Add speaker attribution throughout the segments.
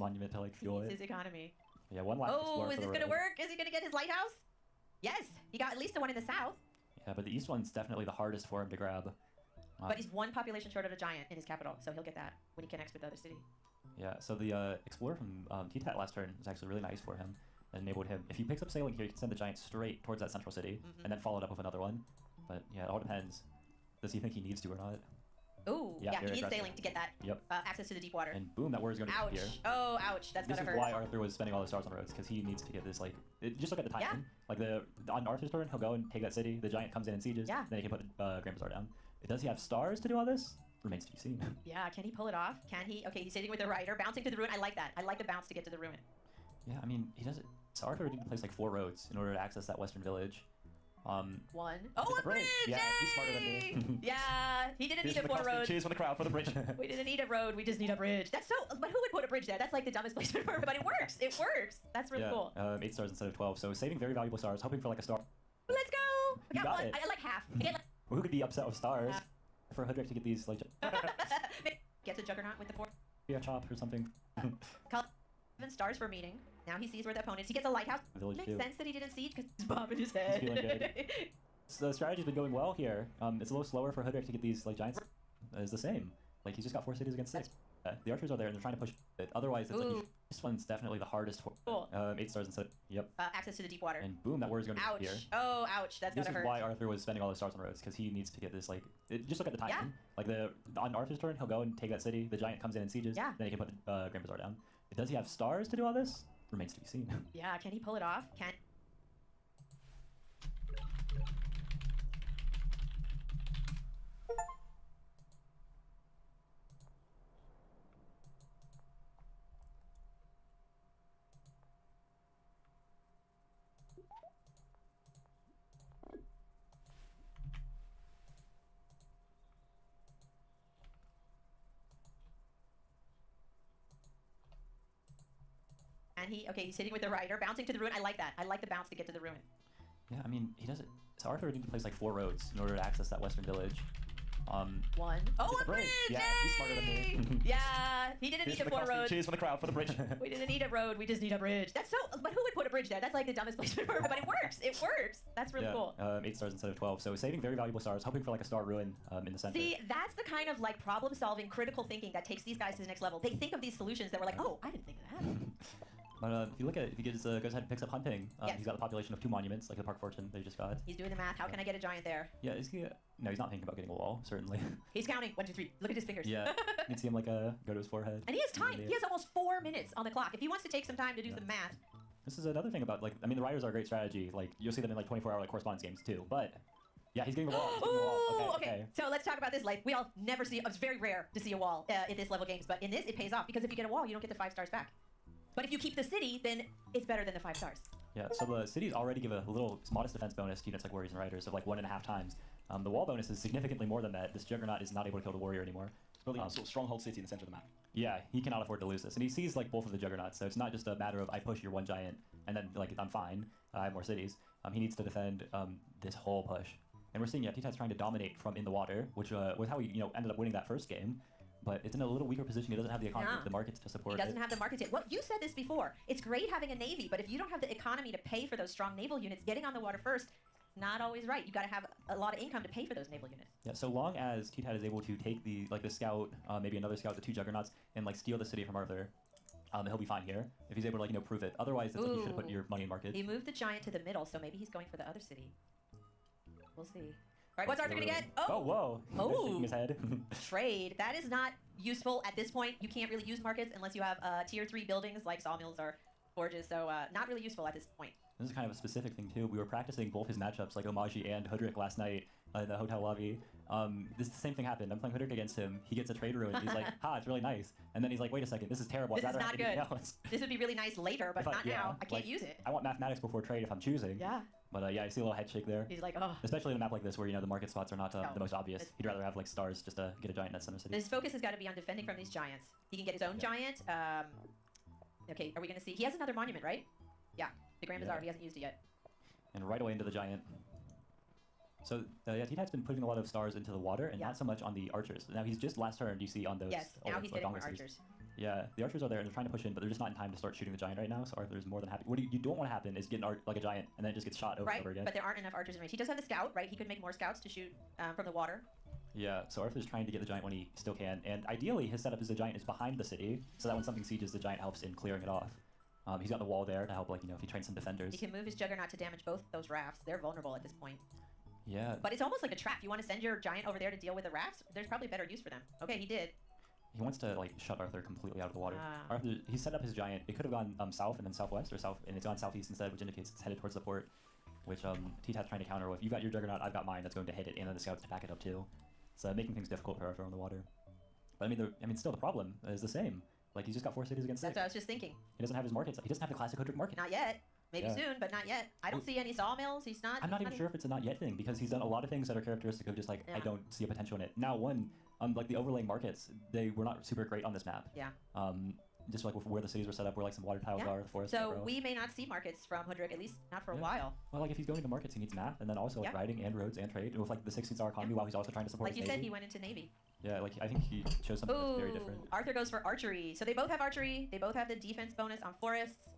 Speaker 1: monument to like fuel
Speaker 2: It's
Speaker 1: it.
Speaker 2: his economy.
Speaker 1: Yeah, one last
Speaker 2: Oh,
Speaker 1: explorer
Speaker 2: is
Speaker 1: for
Speaker 2: this
Speaker 1: the
Speaker 2: gonna
Speaker 1: road.
Speaker 2: work? Is he gonna get his lighthouse? Yes, he got at least the one in the south.
Speaker 1: Yeah, but the east one's definitely the hardest for him to grab.
Speaker 2: But he's one population short of a giant in his capital, so he'll get that when he connects with the other city.
Speaker 1: Yeah, so the explorer from T-Tat last turn was actually really nice for him. It enabled him, if he picks up sailing here, he can send the giant straight towards that central city, and then follow it up with another one. But yeah, it all depends. Does he think he needs to or not?
Speaker 2: Ooh, yeah, he
Speaker 1: very
Speaker 2: needs
Speaker 1: aggressive.
Speaker 2: sailing to get that
Speaker 1: Yep.
Speaker 2: access to the deep water.
Speaker 1: And boom, that warrior's going to
Speaker 2: Ouch.
Speaker 1: disappear.
Speaker 2: Oh, ouch. That's
Speaker 1: This
Speaker 2: gonna
Speaker 1: is
Speaker 2: hurt.
Speaker 1: why Arthur was spending all the stars on roads, because he needs to get this, like, just look at the timing.
Speaker 2: Yeah.
Speaker 1: Like, on Arthur's turn, he'll go and take that city, the giant comes in and sieges,
Speaker 2: Yeah.
Speaker 1: then he can put Grand Bazaar down. Does he have stars to do all this? Remains to be seen.
Speaker 2: Yeah, can he pull it off? Can he? Okay, he's sitting with the rider, bouncing to the ruin. I like that. I like the bounce to get to the ruin.
Speaker 1: Yeah, I mean, he doesn't... So Arthur would need to place, like, 4 roads in order to access that western village.
Speaker 2: One. Oh, a bridge!
Speaker 1: Yeah, he's smarter than me.
Speaker 2: Yeah, he didn't need a 4 roads.
Speaker 1: Cheers for the crowd for the bridge.
Speaker 2: We didn't need a road, we just need a bridge. That's so, but who would put a bridge there? That's like the dumbest placement for but it works. It works. That's really cool.
Speaker 1: 8 stars instead of 12, so saving very valuable stars, hoping for, like, a star.
Speaker 2: Let's go! I
Speaker 1: You
Speaker 2: got
Speaker 1: got
Speaker 2: one.
Speaker 1: it.
Speaker 2: I like half. I get like...
Speaker 1: Well, who could be upset with stars? For Hoodrick to get these, like,
Speaker 2: Gets a juggernaut with the 4.
Speaker 1: yeah, chop or something.
Speaker 2: 7 stars for meeting. Now he sees where the opponent is. He gets a lighthouse.
Speaker 1: Village
Speaker 2: Makes
Speaker 1: too.
Speaker 2: sense that he didn't siege because he's bobbing his head.
Speaker 1: He's feeling good. So the strategy's been going well here. It's a little slower for Hoodrick to get these, like, giants. It's the same. Like, he's just got 4 cities against 6. The archers are there and they're trying to push it. Otherwise, it's like, this one's definitely the hardest for.
Speaker 2: Cool.
Speaker 1: 8 stars instead. Yep.
Speaker 2: Access to the deep water.
Speaker 1: And boom, that warrior's going to
Speaker 2: Ouch.
Speaker 1: disappear.
Speaker 2: Oh, ouch. That's
Speaker 1: This
Speaker 2: gonna
Speaker 1: is
Speaker 2: hurt.
Speaker 1: why Arthur was spending all the stars on roads, because he needs to get this, like, just look at the timing. Like, on Arthur's turn, he'll go and take that city, the giant comes in and sieges, then he can put Grand Bazaar down. Does he have stars to do all this? Remains to be seen.
Speaker 2: Yeah, can he pull it off? Can... And he's sitting with the rider, bouncing to the ruin. I like that. I like the bounce to get to the ruin.
Speaker 1: Yeah, I mean, he doesn't. So Arthur would need to place, like, 4 roads in order to access that western village.
Speaker 2: One. Oh, a bridge!
Speaker 1: Yeah, he's smarter than me.
Speaker 2: Yeah, he didn't need a 4 roads.
Speaker 1: Cheers for the crowd for the bridge.
Speaker 2: We didn't need a road, we just need a bridge. That's so, but who would put a bridge there? That's like the dumbest placement for but it works. It works. That's really cool.
Speaker 1: 8 stars instead of 12, so saving very valuable stars, hoping for, like, a star ruin in the center.
Speaker 2: See, that's the kind of, like, problem-solving, critical thinking that takes these guys to the next level. They think of these solutions that were like, oh, I didn't think of that.
Speaker 1: But if you look at it, if he goes ahead and picks up hunting, he's got a population of 2 monuments, like the Park Fortune they just got.
Speaker 2: He's doing the math. How can I get a giant there?
Speaker 1: Yeah, is he? No, he's not thinking about getting a wall, certainly.
Speaker 2: He's counting. 1, 2, 3. Look at his fingers.
Speaker 1: Yeah, you can see him, like, go to his forehead.
Speaker 2: And he has time. He has almost 4 minutes on the clock. If he wants to take some time to do some math.
Speaker 1: This is another thing about, like, I mean, the riders are a great strategy. Like, you'll see them in, like, 24-hour, like, correspondence games, too. But, yeah, he's getting the wall. He's getting the wall. Okay.
Speaker 2: So let's talk about this. Like, we all never see, it's very rare to see a wall in this level games. But in this, it pays off. Because if you get a wall, you don't get the 5 stars back. But if you keep the city, then it's better than the 5 stars.
Speaker 1: Yeah, so the cities already give a little modest defense bonus to units like warriors and riders of, like, 1.5 times. The wall bonus is significantly more than that. This juggernaut is not able to kill the warrior anymore.
Speaker 3: Really sort of stronghold city in the center of the map.
Speaker 1: Yeah, he cannot afford to lose this. And he sees, like, both of the juggernauts, so it's not just a matter of I push your one giant and then, like, I'm fine, I have more cities. He needs to defend this whole push. And we're seeing, T-Tat's trying to dominate from in the water, which was how he, ended up winning that first game. But it's in a little weaker position. He doesn't have the economy, the markets to support it.
Speaker 2: He doesn't have the markets yet. Well, you said this before. It's great having a navy, but if you don't have the economy to pay for those strong naval units, getting on the water first, not always right. You got to have a lot of income to pay for those naval units.
Speaker 1: Yeah, so long as T-Tat is able to take the scout, maybe another scout, the 2 juggernauts, and, like, steal the city from Arthur, he'll be fine here. If he's able to, like, prove it. Otherwise, it's like you should put your money in market.
Speaker 2: He moved the giant to the middle, so maybe he's going for the other city. We'll see. All right, what's Arthur gonna get?
Speaker 1: Oh, whoa. Shaking his head.
Speaker 2: Trade. That is not useful at this point. You can't really use markets unless you have tier 3 buildings like sawmills or forges, so not really useful at this point.
Speaker 1: This is kind of a specific thing, too. We were practicing both his matchups, like Omaji and Hoodrick last the hotel lobby. The same thing happened. I'm playing Hoodrick against him. He gets a trade ruin. He's like, ha, it's really nice. And then he's like, wait a second, this is terrible.
Speaker 2: This
Speaker 1: I'd
Speaker 2: is
Speaker 1: rather
Speaker 2: not
Speaker 1: have
Speaker 2: good.
Speaker 1: anything else.
Speaker 2: This would be really nice later, but not now. I can't use it.
Speaker 1: I want mathematics before trade if I'm choosing.
Speaker 2: Yeah.
Speaker 1: But yeah, I see a little head shake there.
Speaker 2: He's like, oh.
Speaker 1: Especially in a map like this where, the market spots are not the most obvious. He'd rather have, like, stars just to get a giant in that center city.
Speaker 2: His focus has got to be on defending from these giants. He can get his own giant. Okay, are we going to see? He has another monument, right? Yeah, the Grand Bazaar. He hasn't used it yet.
Speaker 1: And right away into the giant. So, yeah, T-Tat's been putting a lot of stars into the water and not so much on the archers. Now, he's just last turn, you see, on those...
Speaker 2: Yes, now he's getting more
Speaker 1: cities.
Speaker 2: archers.
Speaker 1: Yeah, the archers are there and they're trying to push in, but they're just not in time to start shooting the giant right now. So Arthur's more than happy. What you don't want to happen is get like a giant and then it just gets shot over and
Speaker 2: Right,
Speaker 1: over again.
Speaker 2: but there aren't enough archers in range. He does have the scout, right? He could make more scouts to shoot from the water.
Speaker 1: Yeah, so Arthur's trying to get the giant when he still can, and ideally his setup is the giant is behind the city, so that when something sieges, the giant helps in clearing it off. He's got the wall there to help, like, if he trains some defenders.
Speaker 2: He can move his juggernaut to damage both those rafts. They're vulnerable at this point.
Speaker 1: Yeah.
Speaker 2: But it's almost like a trap. You want to send your giant over there to deal with the rafts? There's probably better use for them. Okay, he did.
Speaker 1: He wants to, like, shut Arthur completely out of the water. Arthur, he set up his giant. It could have gone south and then southwest, or south, and it's gone southeast instead, which indicates it's headed towards the port, which T-Tat's trying to counter with. You've got your juggernaut, I've got mine, that's going to hit it, and then the scouts to back it up too. So making things difficult for Arthur on the water. But I mean, still the problem is the same. Like, he's just got 4 cities against 6.
Speaker 2: That's what I was just thinking.
Speaker 1: He doesn't have his markets. He doesn't have the classic Hoodrick market.
Speaker 2: Not yet. Maybe soon, but not yet. I don't see any sawmills. He's not.
Speaker 1: I'm not even sure if it's a not yet thing because he's done a lot of things that are characteristic of just like I don't see a potential in it. Now, like the overlaying markets, they were not super great on this map.
Speaker 2: Yeah.
Speaker 1: Just like where the cities were set up, where like some water tiles are, the forest.
Speaker 2: So we may not see markets from Hoodrick, at least not for a while.
Speaker 1: Well, like if he's going to markets, he needs map, and then also like riding and roads and trade, and with like the 16-star economy while he's also trying to support.
Speaker 2: Like
Speaker 1: his
Speaker 2: you said,
Speaker 1: navy.
Speaker 2: he went into navy.
Speaker 1: Yeah, like I think he chose something that's very different.
Speaker 2: Arthur goes for archery. So they both have archery. They both have the defense bonus on forests.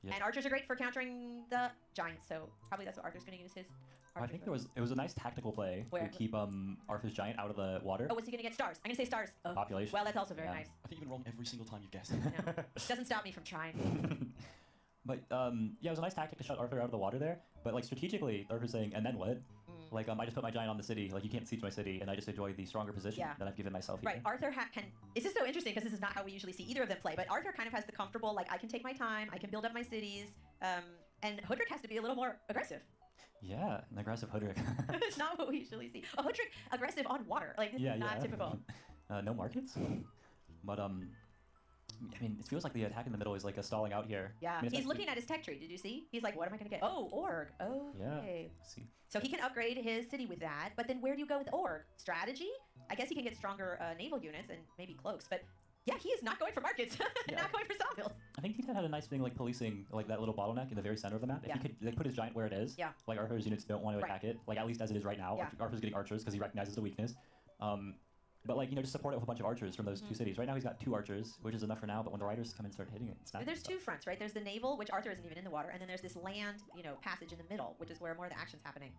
Speaker 2: Yep. And archers are great for countering the giants, so probably that's what Arthur's going to use his.
Speaker 1: Well, I think it was a nice tactical play to keep Arthur's giant out of the water.
Speaker 2: Oh, what's he going to get? Stars. I'm going to say stars. Oh.
Speaker 1: Population.
Speaker 2: Well, that's also very nice.
Speaker 3: I think you've been wrong every single time you've guessed.
Speaker 2: Yeah. Doesn't stop me from trying.
Speaker 1: But yeah, it was a nice tactic to shut Arthur out of the water there. But like strategically, Arthur's saying, and then what? Like I just put my giant on the city. Like you can't siege my city, and I just enjoy the stronger position that I've given myself.
Speaker 2: Right. Arthur can. This is so interesting because this is not how we usually see either of them play. But Arthur kind of has the comfortable, like I can take my time, I can build up my cities, and Hoodrick has to be a little more aggressive.
Speaker 1: Yeah, an aggressive Hoodrick.
Speaker 2: It's not what we usually see. A Hoodrick aggressive on water. Like this is not typical.
Speaker 1: No markets. But I mean, it feels like the attack in the middle is like a stalling out here.
Speaker 2: Yeah,
Speaker 1: I mean,
Speaker 2: he's looking at his tech tree. Did you see? He's like, what am I going to get? Oh, org. Okay.
Speaker 1: Yeah. See.
Speaker 2: So he can upgrade his city with that, but then where do you go with org? Strategy? I guess he can get stronger naval units and maybe cloaks, but yeah, he is not going for markets, not going for sawmills.
Speaker 1: I think T-Tat had a nice thing like policing like that little bottleneck in the very center of the map. If he could like put his giant where it is, like Arthur's units don't want to attack it, like at least as it is right now. Arthur's getting archers because he recognizes the weakness. But like, just support it with a bunch of archers from those 2 cities. Right now he's got 2 archers, which is enough for now, but when the riders come and start hitting it, it's not.
Speaker 2: There's 2 fronts, right? There's the naval, which Arthur isn't even in the water, and then there's this land, passage in the middle, which is where more of the action's happening.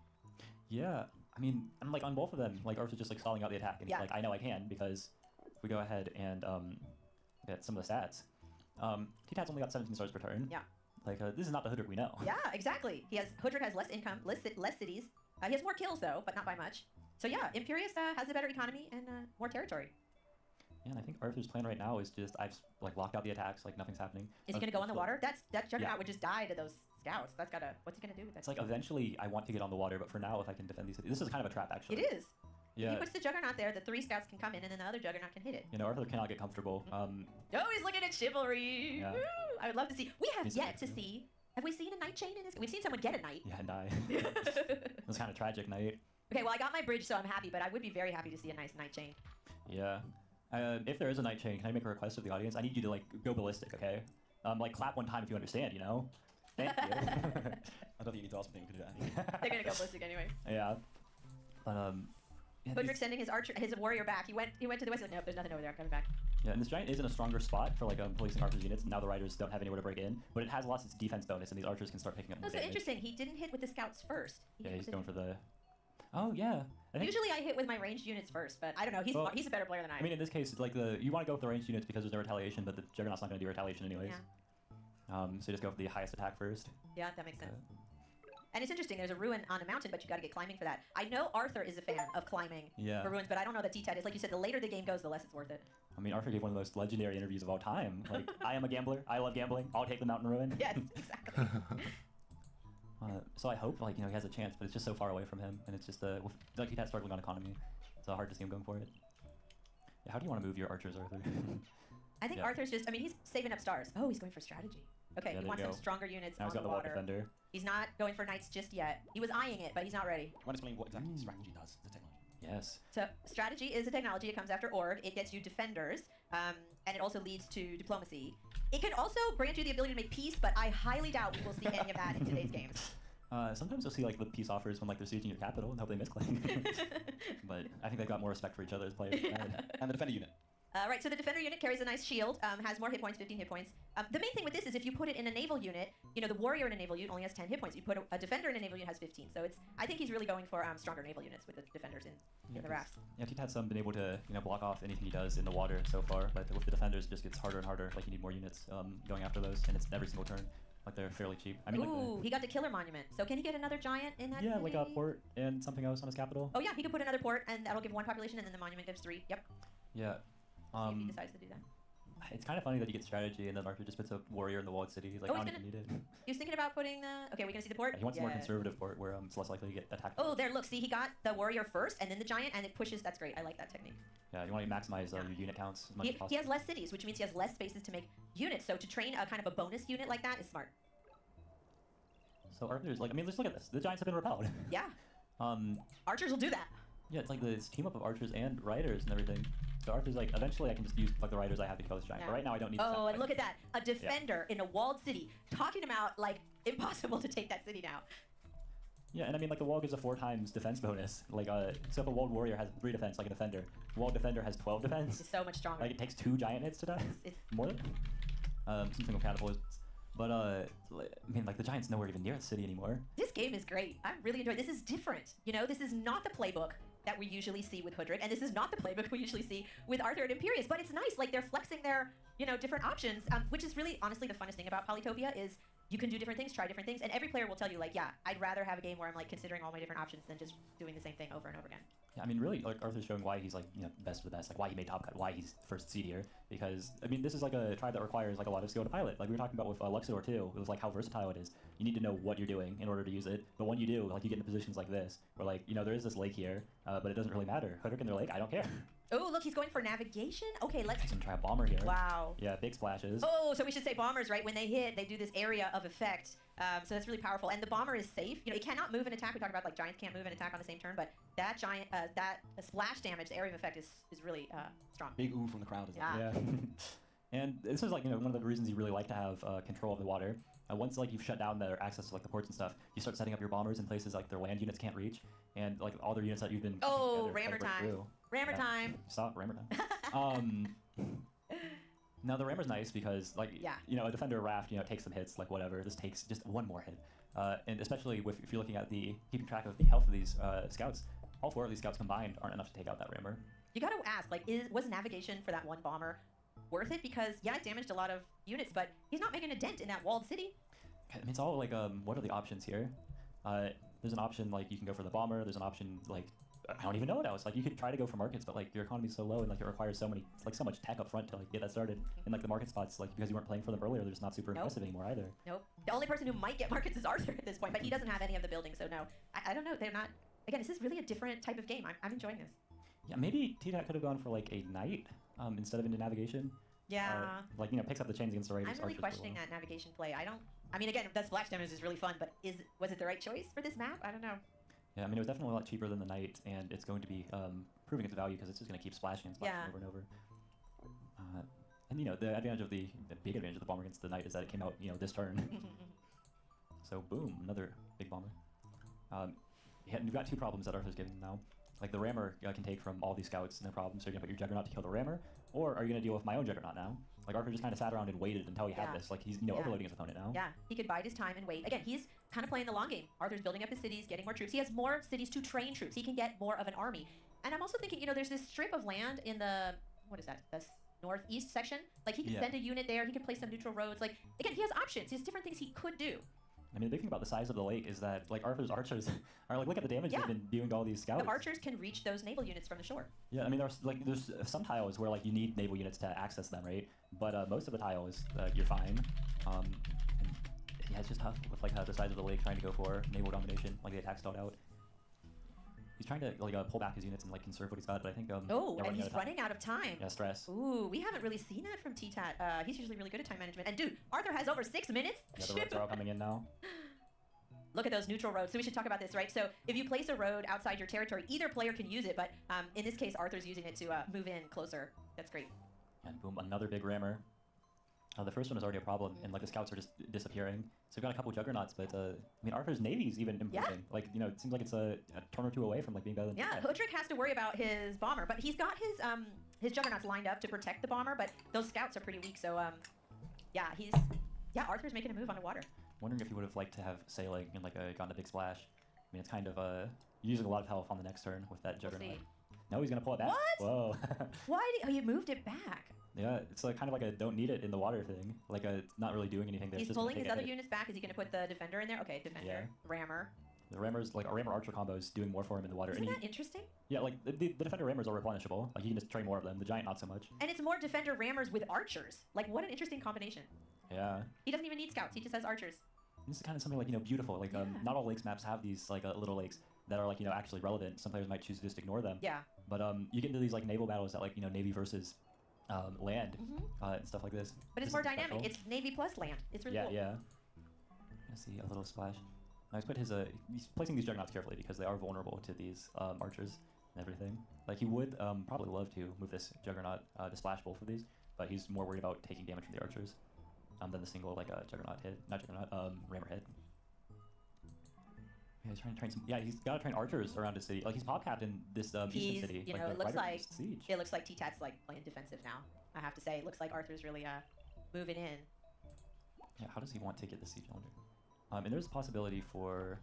Speaker 1: Yeah, I mean, I'm like on both of them, like Arthur's just like stalling out the attack, and he's like, I know I can, because if we go ahead and get some of the stats. T-Tat's only got 17 stars per turn.
Speaker 2: Yeah.
Speaker 1: Like, this is not the Hoodrick we know.
Speaker 2: Yeah, exactly. Hoodrick has less income, less cities. He has more kills, though, but not by much. So yeah, Imperius has a better economy and more territory.
Speaker 1: Yeah, and I think Arthur's plan right now is just, I've like locked out the attacks, like nothing's happening.
Speaker 2: Is he going to go on the water? That juggernaut would just die to those scouts. What's he going to do with that?
Speaker 1: It's like eventually I want to get on the water, but for now, if I can defend these cities, this is kind of a trap actually.
Speaker 2: It is.
Speaker 1: Yeah.
Speaker 2: If he puts the juggernaut there, the 3 scouts can come in, and then the other juggernaut can hit it.
Speaker 1: Arthur cannot get comfortable.
Speaker 2: Oh, he's looking at chivalry.
Speaker 1: Yeah.
Speaker 2: Woo! I would love to see. We have yet to see. Have we seen a knight chain in this? We've seen someone get a knight.
Speaker 1: Yeah, and die. It was kind of tragic night.
Speaker 2: Okay, well I got my bridge, so I'm happy, but I would be very happy to see a nice knight chain.
Speaker 1: Yeah. If there is a knight chain, can I make a request of the audience? I need you to like go ballistic, okay? Like clap one time if you understand, Thank you.
Speaker 3: I don't think you need to ask me. We can do that.
Speaker 2: They're gonna go ballistic anyway.
Speaker 1: Yeah. But
Speaker 2: Hoodrick sending his warrior back. He went to the west. Nope, there's nothing over there. I'm coming back.
Speaker 1: Yeah, and this giant is in a stronger spot for like policing Arthur's units. Now the riders don't have anywhere to break in, but it has lost its defense bonus, and these archers can start picking up.
Speaker 2: That's so interesting. He didn't hit with the scouts first.
Speaker 1: He's going for the. Oh yeah.
Speaker 2: Usually I hit with my ranged units first, but I don't know. He's a better player than I am.
Speaker 1: I mean, in this case, like you want to go with the ranged units because there's no retaliation, but the Juggernaut's not going to do retaliation anyways.
Speaker 2: Yeah.
Speaker 1: So just go for the highest attack first.
Speaker 2: Yeah, that makes sense. And it's interesting. There's a ruin on a mountain, but you got to get climbing for that. I know Arthur is a fan of climbing for ruins, but I don't know that T-Tat is. Like you said, the later the game goes, the less it's worth it.
Speaker 1: I mean, Arthur gave one of the most legendary interviews of all time. Like, I am a gambler. I love gambling. I'll take the mountain ruin.
Speaker 2: Yes, exactly.
Speaker 1: So I hope, like, he has a chance, but it's just so far away from him, and it's just like T-Tat's struggling on economy. It's hard to see him going for it. Yeah, how do you want to move your archers, Arthur?
Speaker 2: I think Arthur's just. I mean, he's saving up stars. Oh, he's going for strategy. Okay, he wants some stronger units
Speaker 1: now
Speaker 2: on
Speaker 1: he's got
Speaker 2: the
Speaker 1: the
Speaker 2: water.
Speaker 1: defender.
Speaker 2: He's not going for knights just yet. He was eyeing it, but he's not ready.
Speaker 3: I want to explain what exactly strategy does. It's a technology.
Speaker 1: Yes.
Speaker 2: So strategy is a technology. It comes after org. It gets you defenders, and it also leads to diplomacy. It can also grant you the ability to make peace, but I highly doubt we will see any of that in today's games.
Speaker 1: Sometimes you'll see like the peace offers when like they're sieging your capital and hope they misclaim. But I think they've got more respect for each other as players.
Speaker 3: And the defender unit.
Speaker 2: Right, so the defender unit carries a nice shield, has more hit points, 15 hit points. The main thing with this is if you put it in a naval unit, you know, the warrior in a naval unit only has 10 hit points. You put a defender in a naval unit has 15. So I think he's really going for stronger naval units with the defenders in the rafts.
Speaker 1: Yeah, T-Tat's been able to, you know, block off anything he does in the water so far, but with the defenders it just gets harder and harder. Like, you need more units going after those, and it's every single turn. Like, they're fairly cheap. I mean,
Speaker 2: Ooh,
Speaker 1: like
Speaker 2: he got the killer monument. So can he get another giant in that?
Speaker 1: yeah,
Speaker 2: city?
Speaker 1: like a port and something else on his capital.
Speaker 2: Oh yeah, he could put another port, and that'll give 1 population, and then the monument gives 3. Yep.
Speaker 1: Yeah.
Speaker 2: See if he decides to do that.
Speaker 1: It's kind of funny that you get strategy and then Arthur just puts a warrior in the walled city. He's like,
Speaker 2: Oh,
Speaker 1: I
Speaker 2: he's
Speaker 1: don't even need it.
Speaker 2: He was thinking about putting the. Okay, we gonna see the port.
Speaker 1: He wants a more
Speaker 2: Yeah.
Speaker 1: conservative port where it's less likely to get attacked.
Speaker 2: Oh, there, look, see, he got the warrior first, and then the giant, and it pushes. That's great. I like that technique.
Speaker 1: Yeah, you want to maximize your unit counts as much as possible.
Speaker 2: He has less cities, which means he has less spaces to make units. So to train a kind of a bonus unit like that is smart.
Speaker 1: So Arthur's like, I mean, just look at this. The giants have been repelled.
Speaker 2: Yeah. Archers will do that.
Speaker 1: Yeah, it's like this team up of archers and riders and everything. So Arthur's like, eventually I can just use like the riders I have to kill this giant.
Speaker 2: Yeah.
Speaker 1: But right now I don't need.
Speaker 2: Oh, and look at that! A defender in a walled city, talking about like impossible to take that city now.
Speaker 1: Yeah, and I mean like the wall gives a 4 times defense bonus. Like so if a walled warrior has 3 defense, like a defender, walled defender has 12 defense.
Speaker 2: It's so much stronger.
Speaker 1: Like it takes 2 giant hits to die.
Speaker 2: It's
Speaker 1: More than. Some single catapults. But I mean like the giant's nowhere even near the city anymore.
Speaker 2: This game is great. I really enjoy it. This is different. You know, this is not the playbook that we usually see with Hoodrick, and this is not the playbook we usually see with Arthur and Imperius, but it's nice. Like, they're flexing their, you know, different options, which is really, honestly, the funnest thing about Polytopia is you can do different things, try different things, and every player will tell you, like, yeah, I'd rather have a game where I'm, like, considering all my different options than just doing the same thing over and over again.
Speaker 1: Yeah, I mean, really, like, Arthur's showing why he's, like, you know, best of the best, like, why he made Top Cut, why he's first seed here, because, I mean, this is, like, a tribe that requires, like, a lot of skill to pilot. Like, we were talking about with Luxador, too. It was, like, how versatile it is. You need to know what you're doing in order to use it, but when you do, like, you get into positions like this, where, like, you know, there is this lake here, but it doesn't really matter. Hoodrick in their lake, I don't care.
Speaker 2: Oh, look, he's going for navigation? Okay, let's...
Speaker 1: He's gonna try a bomber here.
Speaker 2: Wow.
Speaker 1: Yeah, big splashes.
Speaker 2: Oh, so we should say bombers, right? When they hit, they do this area of effect. So that's really powerful. And the bomber is safe. You know, it cannot move and attack. We talked about, like, giants can't move and attack on the same turn, but that giant, that splash damage, the area of effect is really strong.
Speaker 3: Big ooh from the crowd as well.
Speaker 2: Yeah.
Speaker 1: Yeah. And this is, like, you know, one of the reasons you really like to have control of the water. Once, like, you've shut down their access to, like, the ports and stuff, you start setting up your bombers in places, like, their land units can't reach, and, like, all their units that you've been...
Speaker 2: Oh,
Speaker 1: together,
Speaker 2: rammer
Speaker 1: like, break
Speaker 2: time.
Speaker 1: through.
Speaker 2: Rammer time.
Speaker 1: Stop, rammer time. Now, the rammer's nice because, like,
Speaker 2: Yeah.
Speaker 1: you know, a defender raft, you know, takes some hits, like, whatever. This takes just 1 more hit. And especially if you're looking at keeping track of the health of these scouts, all 4 of these scouts combined aren't enough to take out that rammer.
Speaker 2: You gotta ask, like, was navigation for that 1 bomber worth it? Because, yeah, it damaged a lot of units, but he's not making a dent in that walled city.
Speaker 1: I mean, it's all, like, what are the options here? There's an option, like, you can go for the bomber. There's an option, like, I don't even know what else. Like, you could try to go for markets, but, like, your economy's so low and, like, it requires so much tech up front to, like, get that started. And, like, the market spots, like, because you weren't playing for them earlier, they're just not super impressive anymore either.
Speaker 2: Nope. The only person who might get markets is Arthur at this point, but he doesn't have any of the buildings, so no. I don't know. They're not... Again, this is really a different type of game. I'm enjoying this.
Speaker 1: Yeah, maybe T-Dat could have gone for, like, a knight instead of into navigation.
Speaker 2: Yeah.
Speaker 1: Like, you know, picks up the chains against the raiders.
Speaker 2: I'm really questioning that navigation play. I mean, again, that splash damage is really fun, but was it the right choice for this map? I don't know.
Speaker 1: Yeah, I mean, it was definitely a lot cheaper than the knight, and it's going to be proving its value because it's just going to keep splashing and splashing over and over. And, you know, the big advantage of the bomber against the knight is that it came out, you know, this turn. So, boom, another big bomber. You've got 2 problems that Arthur's giving now. Like, the rammer can take from all these scouts and their problems, so you're going to put your juggernaut to kill the rammer, or are you going to deal with my own juggernaut now? Like, Arthur just kind of sat around and waited until he had this. Like, he's, you know, overloading his opponent now.
Speaker 2: Yeah, he could bide his time and wait. Again, he's kind of playing the long game. Arthur's building up his cities, getting more troops. He has more cities to train troops. He can get more of an army. And I'm also thinking, you know, there's this strip of land in the, what is that, the northeast section? Like, he could send a unit there. He could place some neutral roads. Like, again, he has options. He has different things he could do.
Speaker 1: I mean, the big thing about the size of the lake is that, like, Arthur's archers are like, look at the damage they've been doing to all these scouts.
Speaker 2: The archers can reach those naval units from the shore.
Speaker 1: Yeah, I mean, there's some tiles where, like, you need naval units to access them, right? But most of the tiles, you're fine. And yeah, it's just tough with, like, the size of the lake trying to go for naval domination, like the attack stalled out. He's trying to, like, pull back his units and, like, conserve what he's got, but I think
Speaker 2: and he's running out of time.
Speaker 1: Yeah, stress.
Speaker 2: Ooh, we haven't really seen that from T-Tat. He's usually really good at time management. And dude, Arthur has over 6 minutes.
Speaker 1: Yeah, the roads are all coming in now.
Speaker 2: Look at those neutral roads. So we should talk about this, right? So if you place a road outside your territory, either player can use it, but in this case, Arthur's using it to move in closer. That's great.
Speaker 1: And boom, another big rammer. The first one is already a problem, and like the scouts are just disappearing. So we've got a couple juggernauts, but I mean Arthur's navy's even improving. Like it seems like it's a turn or two away from like being better than.
Speaker 2: Yeah, Hoodrick has to worry about his bomber, but he's got his juggernauts lined up to protect the bomber, but those scouts are pretty weak. So Arthur's making a move on the water.
Speaker 1: Wondering if he would have liked to have sailing and like gotten a big splash. I mean it's kind of using a lot of health on the next turn with that juggernaut. No, he's gonna pull it back.
Speaker 2: What?
Speaker 1: Whoa.
Speaker 2: Why did he moved it back?
Speaker 1: Yeah, it's kind of like a don't need it in the water thing. Like it's not really doing anything there.
Speaker 2: He's pulling his other units back. Is he going to put the defender in there? Okay, defender, rammer.
Speaker 1: The rammers, like a rammer archer combo is doing more for him in the water.
Speaker 2: Isn't that interesting?
Speaker 1: Yeah, like the defender rammers are replenishable. Like you can just train more of them. The giant not so much.
Speaker 2: And it's more defender rammers with archers. Like what an interesting combination.
Speaker 1: Yeah.
Speaker 2: He doesn't even need scouts. He just has archers.
Speaker 1: And this is kind of something like beautiful. Like not all lakes maps have these like little lakes that are like actually relevant. Some players might choose to just ignore them.
Speaker 2: Yeah.
Speaker 1: But you get into these like naval battles that like navy versus land and stuff like this.
Speaker 2: But it's more dynamic. It's navy plus land. It's really cool.
Speaker 1: Yeah. Let's see a little splash. Now he's put his he's placing these juggernauts carefully because they are vulnerable to these archers and everything. Like he would probably love to move this juggernaut to splash both of these, but he's more worried about taking damage from the archers than the single like juggernaut hit, not juggernaut, rammer hit. Yeah, he's trying to train some. Yeah, he's got to train archers around his city. Like he's pop captain this eastern city.
Speaker 2: You know, it looks like T-Tat's like playing defensive now. I have to say, it looks like Arthur's really moving in.
Speaker 1: Yeah, how does he want to get the siege under? And there's a possibility for